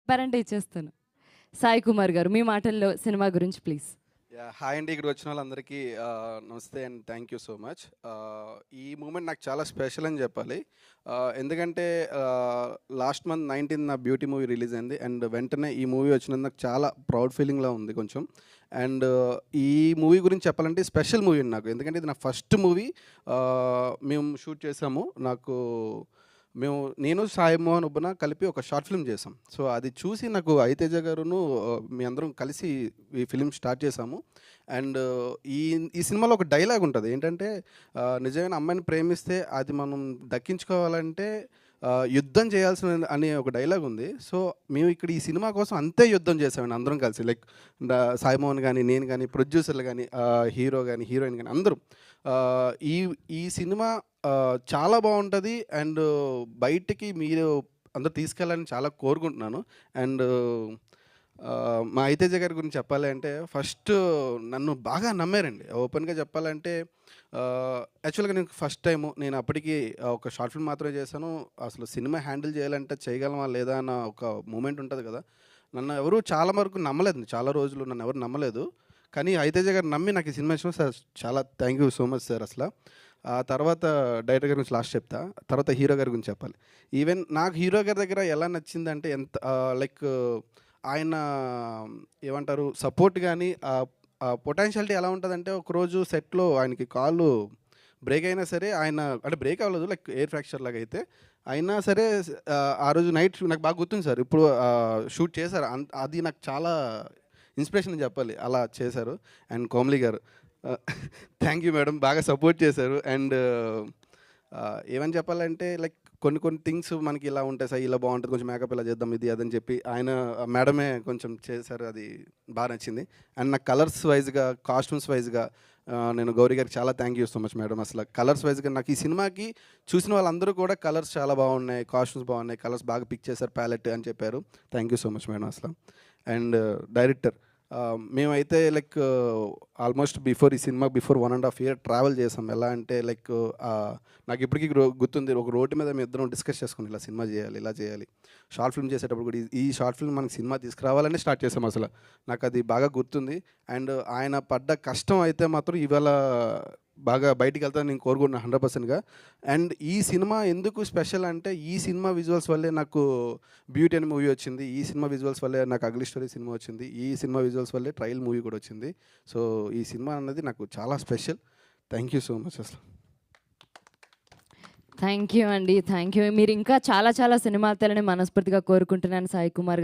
చెప్పారంటే ఇచ్చేస్తాను. సాయి కుమార్ గారు మీ మాటల్లో సినిమా గురించి ప్లీజ్. హాయ్ అండి. ఇక్కడ వచ్చిన వాళ్ళందరికీ నమస్తే and thank you so much. ఈ మూమెంట్ నాకు చాలా స్పెషల్ అని చెప్పాలి. ఎందుకంటే లాస్ట్ మంత్ 19 నా బ్యూటీ మూవీ రిలీజ్ అయింది అండ్ వెంటనే ఈ మూవీ వచ్చినందుకు నాకు చాలా ప్రౌడ్ ఫీలింగ్లా ఉంది కొంచెం. అండ్ ఈ మూవీ గురించి చెప్పాలంటే స్పెషల్ మూవీ నాకు, ఎందుకంటే ఇది నా ఫస్ట్ మూవీ. మేము షూట్ చేసాము. నేను సాయి మోహన్ ఉబ్బన కలిపి ఒక షార్ట్ ఫిల్మ్ చేసాం. సో అది చూసి నాకు ఐతేజ గారును మీ అందరం కలిసి ఈ ఫిలిం స్టార్ట్ చేసాము. అండ్ ఈ ఈ సినిమాలో ఒక డైలాగ్ ఉంటుంది ఏంటంటే, నిజమైన అమ్మాయిని ప్రేమిస్తే అది మనం దక్కించుకోవాలంటే యుద్ధం చేయాల్సిన అనే ఒక డైలాగ్ ఉంది. సో మేము ఇక్కడ ఈ సినిమా కోసం అంతే యుద్ధం చేసామండి అందరం కలిసి. లైక్ సాయి మోహన్ కానీ, నేను కానీ, ప్రొడ్యూసర్లు కానీ, హీరో కానీ, హీరోయిన్ కానీ అందరూ. ఈ ఈ సినిమా చాలా బాగుంటుంది అండ్ బయటికి మీరు అందరూ తీసుకెళ్ళాలని చాలా కోరుకుంటున్నాను. అండ్ మా ఐతేజ గారి గురించి చెప్పాలి అంటే, ఫస్ట్ నన్ను బాగా నమ్మారండి. ఓపెన్గా చెప్పాలంటే యాక్చువల్గా నేను ఫస్ట్ టైము నేను అప్పటికి ఒక షార్ట్ ఫిల్మ్ మాత్రమే చేశాను. అసలు సినిమా హ్యాండిల్ చేయాలంటే చేయగలమా లేదా అన్న ఒక మూమెంట్ ఉంటుంది కదా. నన్ను ఎవరు చాలా వరకు నమ్మలేదు, చాలా రోజులు నన్ను ఎవరు నమ్మలేదు. కానీ ఐతేజ గారు నమ్మి నాకు ఈ సినిమా ఇచ్చిన సార్ చాలా thank you so much sir. అసలు ఆ తర్వాత డైరెక్టర్ గారి గురించి లాస్ట్ చెప్తా, తర్వాత హీరో గారి గురించి చెప్పాలి. ఈవెన్ నాకు హీరో గారి దగ్గర ఎలా నచ్చిందంటే ఎంత లైక్ ఆయన ఏమంటారు సపోర్ట్ కానీ పొటెన్షియాలిటీ ఎలా ఉంటుందంటే, ఒకరోజు సెట్లో ఆయనకి కాళ్ళు బ్రేక్ అయినా సరే ఆయన అంటే బ్రేక్ అవ్వలేదు, లైక్ ఎయిర్ ఫ్రాక్చర్ లాగా అయితే అయినా సరే ఆ రోజు నైట్ నాకు బాగా గుర్తుంది సార్. ఇప్పుడు షూట్ చేశారు. అది నాకు చాలా ఇన్స్పిరేషన్ అని చెప్పాలి, అలా చేశారు. అండ్ కోమలి గారు థ్యాంక్ యూ మేడం, బాగా సపోర్ట్ చేశారు. అండ్ ఏమని చెప్పాలంటే లైక్ కొన్ని థింగ్స్ మనకి ఇలా ఉంటాయి సార్, ఇలా బాగుంటుంది, కొంచెం మేకప్ ఇలా చేద్దాం ఇది అదని చెప్పి ఆయన మేడమే కొంచెం చేశారు, అది బాగా నచ్చింది. అండ్ నాకు కలర్స్ వైజ్గా, కాస్ట్యూమ్స్ వైజ్గా నేను గౌరీ గారికి చాలా thank you so much madam. అసలు కలర్స్ వైజ్గా నాకు ఈ సినిమాకి చూసిన వాళ్ళందరూ కూడా కలర్స్ చాలా బాగున్నాయి, కాస్ట్యూమ్స్ బాగున్నాయి, కలర్స్ బాగా పిక్ చేశారు, ప్యాలెట్ అని చెప్పారు. Thank you so much madam అసలు. అండ్ డైరెక్టర్ మేమైతే లైక్ ఆల్మోస్ట్ ఈ సినిమా బిఫోర్ 1.5 year ట్రావెల్ చేసాం. ఎలా అంటే లైక్ నాకు ఇప్పటికీ గుర్తుంది, ఒక రోడ్డు మీద మేము ఇద్దరం డిస్కస్ చేసుకుని ఇలా సినిమా చేయాలి, ఇలా చేయాలి. షార్ట్ ఫిల్మ్ చేసేటప్పుడు కూడా ఈ షార్ట్ ఫిల్మ్ మనకి సినిమా తీసుకురావాలని స్టార్ట్ చేసాం అసలు. నాకు అది బాగా గుర్తుంది. అండ్ ఆయన పడ్డ కష్టం అయితే మాత్రం ఇవాళ బాగా బయటికి వెళ్తాను నేను కోరుకుంటున్నాను 100%గా. అండ్ ఈ సినిమా ఎందుకు స్పెషల్ అంటే, ఈ సినిమా విజువల్స్ వల్లే నాకు బ్యూటీ అనే మూవీ వచ్చింది, ఈ సినిమా విజువల్స్ వల్లే నాకు అగ్లీ స్టోరీ సినిమా వచ్చింది, ఈ సినిమా విజువల్స్ వల్లే ట్రయల్ మూవీ కూడా వచ్చింది. సో ఈ సినిమా అన్నది నాకు చాలా special. Thank you so much అసలు. థ్యాంక్ యూ అండి, థ్యాంక్ యూ. మీరు ఇంకా చాలా చాలా సినిమాలు తెలని మనస్ఫూర్తిగా కోరుకుంటున్నాను సాయి కుమార్ గారు.